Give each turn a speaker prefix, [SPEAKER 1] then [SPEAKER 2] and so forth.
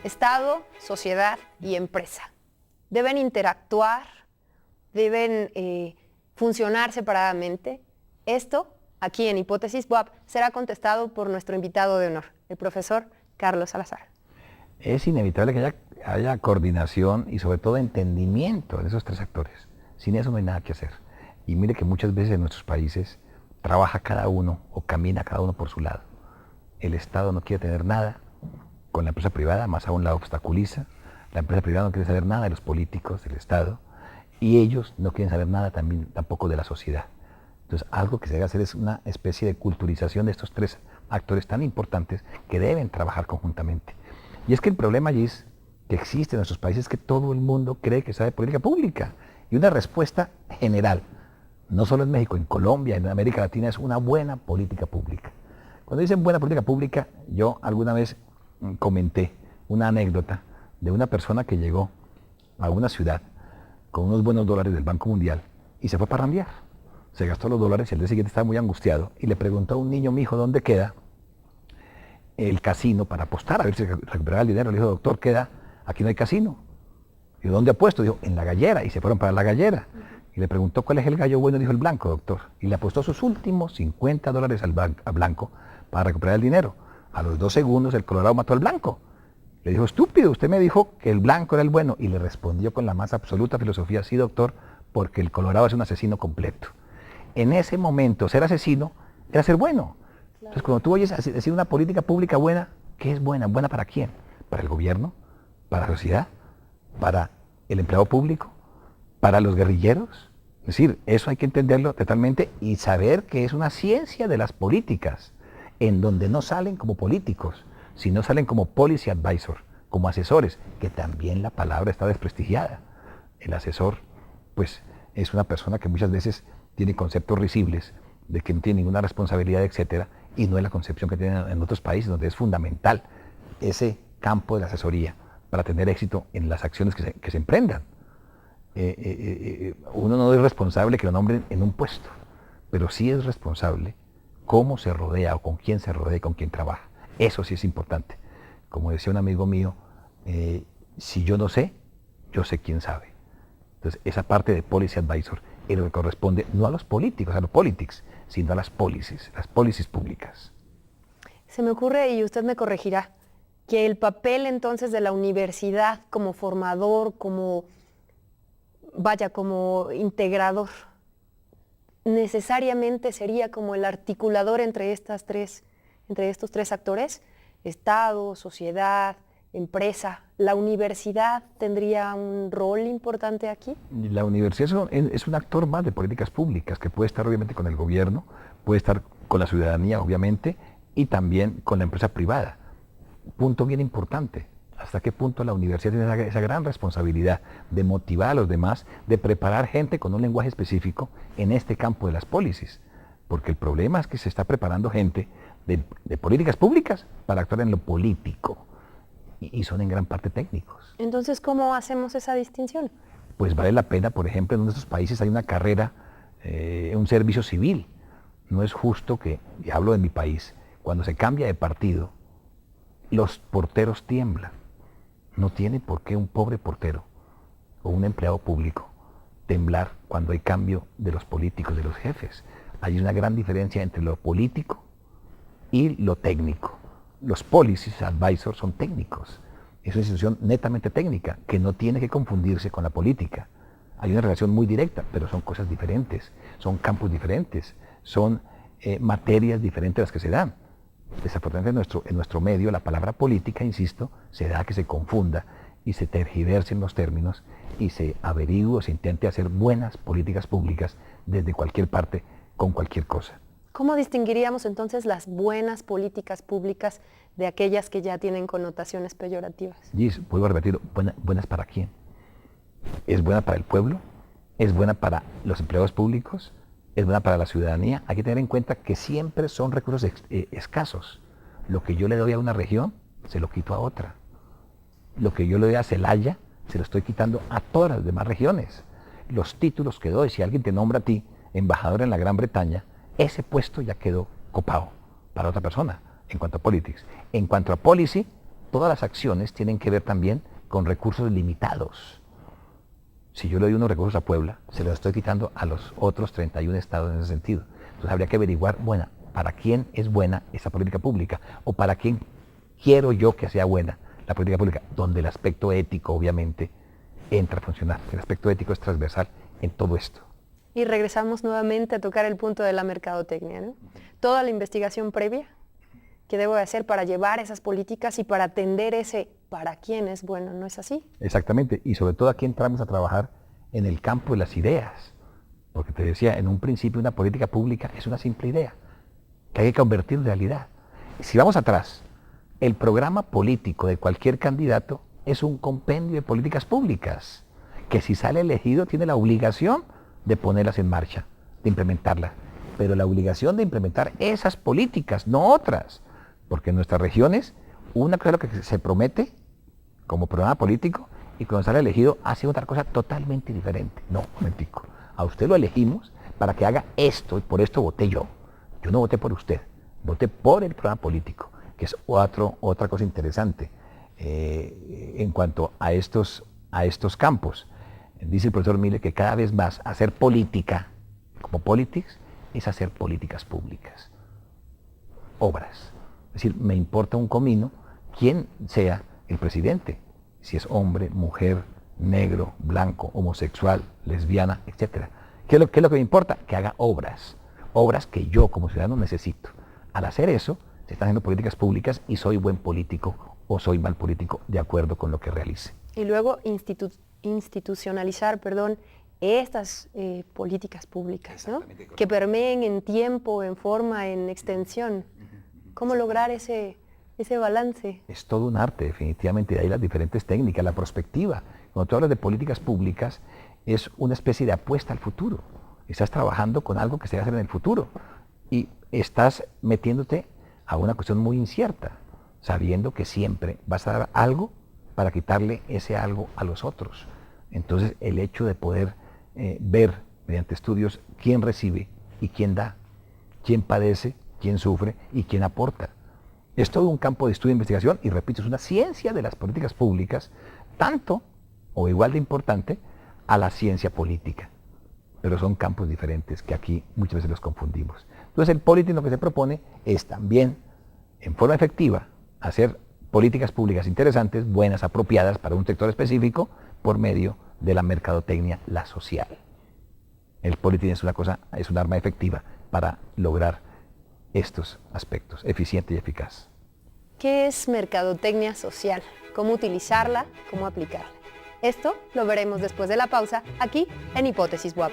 [SPEAKER 1] Estado, sociedad y empresa. Deben interactuar, deben funcionar separadamente. Esto, aquí en Hipótesis BOAP, será contestado por nuestro invitado de honor, el profesor Carlos Salazar.
[SPEAKER 2] Es inevitable que haya coordinación y sobre todo entendimiento de esos tres actores. Sin eso no hay nada que hacer. Y mire que muchas veces en nuestros países trabaja cada uno o camina cada uno por su lado. El Estado no quiere tener nada con la empresa privada, más aún la obstaculiza. La empresa privada no quiere saber nada de los políticos, del Estado, y ellos no quieren saber nada tampoco de la sociedad. Entonces, algo que se debe hacer es una especie de culturización de estos tres actores tan importantes que deben trabajar conjuntamente. Y es que el problema allí es que existe en nuestros países es que todo el mundo cree que sabe política pública. Y una respuesta general, no solo en México, en Colombia, en América Latina, es una buena política pública. Cuando dicen buena política pública, yo alguna vez comenté una anécdota de una persona que llegó a una ciudad con unos buenos dólares del Banco Mundial y se fue a parrandear. Se gastó los dólares y al día siguiente estaba muy angustiado y le preguntó a un niño: mi hijo, ¿dónde queda el casino para apostar a ver si recuperaba el dinero? Le dijo: doctor, queda, aquí no hay casino. ¿Y dónde apuesto? Dijo: en La Gallera. Y se fueron para La Gallera. Y le preguntó: ¿cuál es el gallo bueno? Dijo: el blanco, doctor. Y le apostó sus últimos 50 dólares a blanco para recuperar el dinero. A los 2 segundos el colorado mató al blanco. Le dijo: estúpido, usted me dijo que el blanco era el bueno. Y le respondió con la más absoluta filosofía: sí, doctor, porque el colorado es un asesino completo. En ese momento, ser asesino era ser bueno. Entonces, cuando tú oyes decir una política pública buena, ¿qué es buena? ¿Buena para quién? ¿Para el gobierno? ¿Para la sociedad? ¿Para el empleado público? ¿Para los guerrilleros? Es decir, eso hay que entenderlo totalmente y saber que es una ciencia de las políticas, en donde no salen como políticos, sino salen como policy advisor, como asesores, que también la palabra está desprestigiada. El asesor, pues, es una persona que muchas veces tiene conceptos risibles, de que no tiene ninguna responsabilidad, etcétera, y no es la concepción que tienen en otros países, donde es fundamental ese campo de la asesoría para tener éxito en las acciones que se emprendan. Uno no es responsable que lo nombren en un puesto, pero sí es responsable cómo se rodea o con quién se rodea y con quién trabaja. Eso sí es importante. Como decía un amigo mío, si yo no sé, yo sé quién sabe. Entonces, esa parte de policy advisor es lo que corresponde no a los políticos, a los politics, sino a las policies públicas.
[SPEAKER 1] Se me ocurre, y usted me corregirá, que el papel entonces de la universidad como formador, como integrador, necesariamente sería como el articulador entre estos tres actores: Estado, sociedad, empresa. ¿La universidad tendría un rol importante aquí?
[SPEAKER 2] La universidad es un actor más de políticas públicas, que puede estar obviamente con el gobierno, puede estar con la ciudadanía obviamente, y también con la empresa privada. Punto bien importante: hasta qué punto la universidad tiene esa gran responsabilidad de motivar a los demás, de preparar gente con un lenguaje específico en este campo de las policies. Porque el problema es que se está preparando gente de políticas públicas para actuar en lo político, y son en gran parte técnicos.
[SPEAKER 1] Entonces, ¿cómo hacemos esa distinción?
[SPEAKER 2] Pues vale la pena, por ejemplo, en nuestros países hay una carrera, un servicio civil. No es justo que, y hablo de mi país, cuando se cambia de partido, los porteros tiemblan. No tiene por qué un pobre portero o un empleado público temblar cuando hay cambio de los políticos, de los jefes. Hay una gran diferencia entre lo político y lo técnico. Los policy advisors son técnicos. Es una institución netamente técnica que no tiene que confundirse con la política. Hay una relación muy directa, pero son cosas diferentes, son campos diferentes, son materias diferentes las que se dan. Desafortunadamente en nuestro medio la palabra política, insisto, se da que se confunda y se tergiversen los términos y se averigüe o se intente hacer buenas políticas públicas desde cualquier parte con cualquier cosa.
[SPEAKER 1] ¿Cómo distinguiríamos entonces las buenas políticas públicas de aquellas que ya tienen connotaciones peyorativas?
[SPEAKER 2] Gis, vuelvo a repetir, ¿buenas para quién? ¿Es buena para el pueblo? ¿Es buena para los empleados públicos? ¿Es buena para la ciudadanía? Hay que tener en cuenta que siempre son recursos escasos. Lo que yo le doy a una región, se lo quito a otra. Lo que yo le doy a Celaya, se lo estoy quitando a todas las demás regiones. Los títulos que doy, si alguien te nombra a ti embajador en la Gran Bretaña, ese puesto ya quedó copado para otra persona, en cuanto a politics. En cuanto a policy, todas las acciones tienen que ver también con recursos limitados. Si yo le doy unos recursos a Puebla, se los estoy quitando a los otros 31 estados en ese sentido. Entonces habría que averiguar, bueno, ¿para quién es buena esa política pública? ¿O para quién quiero yo que sea buena la política pública? Donde el aspecto ético, obviamente, entra a funcionar. El aspecto ético es transversal en todo esto.
[SPEAKER 1] Y regresamos nuevamente a tocar el punto de la mercadotecnia, ¿no? Toda la investigación previa que debo de hacer para llevar esas políticas y para atender ese para quién es bueno, ¿no es así?
[SPEAKER 2] Exactamente, y sobre todo aquí entramos a trabajar en el campo de las ideas, porque te decía, en un principio una política pública es una simple idea, que hay que convertir en realidad. Si vamos atrás, el programa político de cualquier candidato es un compendio de políticas públicas, que si sale elegido tiene la obligación de ponerlas en marcha, de implementarlas, pero la obligación de implementar esas políticas, no otras, porque en nuestras regiones, una cosa es lo que se promete como programa político y cuando sale elegido hace otra cosa totalmente diferente. No, un momentico, a usted lo elegimos para que haga esto y por esto voté yo. Yo no voté por usted, voté por el programa político, que es otra cosa interesante en cuanto a estos campos. Dice el profesor Mille que cada vez más hacer política, como politics, es hacer políticas públicas, obras. Es decir, me importa un comino quién sea el presidente, si es hombre, mujer, negro, blanco, homosexual, lesbiana, etc. ¿Qué es lo que me importa? Que haga obras que yo como ciudadano necesito. Al hacer eso, se están haciendo políticas públicas y soy buen político o soy mal político de acuerdo con lo que realice.
[SPEAKER 1] Y luego institucionalizar, estas políticas públicas, ¿no? Que permeen en tiempo, en forma, en extensión. ¿Cómo lograr ese balance?
[SPEAKER 2] Es todo un arte, definitivamente, de ahí las diferentes técnicas, la prospectiva. Cuando tú hablas de políticas públicas, es una especie de apuesta al futuro. Estás trabajando con algo que se va a hacer en el futuro y estás metiéndote a una cuestión muy incierta, sabiendo que siempre vas a dar algo para quitarle ese algo a los otros. Entonces, el hecho de poder ver mediante estudios quién recibe y quién da, quién padece, quién sufre y quién aporta. Es todo un campo de estudio e investigación y repito, es una ciencia de las políticas públicas, tanto o igual de importante a la ciencia política. Pero son campos diferentes que aquí muchas veces los confundimos. Entonces el político lo que se propone es también, en forma efectiva, hacer políticas públicas interesantes, buenas, apropiadas para un sector específico por medio de la mercadotecnia, la social. El político es un arma efectiva para lograr estos aspectos, eficiente y eficaz.
[SPEAKER 1] ¿Qué es mercadotecnia social? ¿Cómo utilizarla? ¿Cómo aplicarla? Esto lo veremos después de la pausa, aquí en Hipótesis WAP.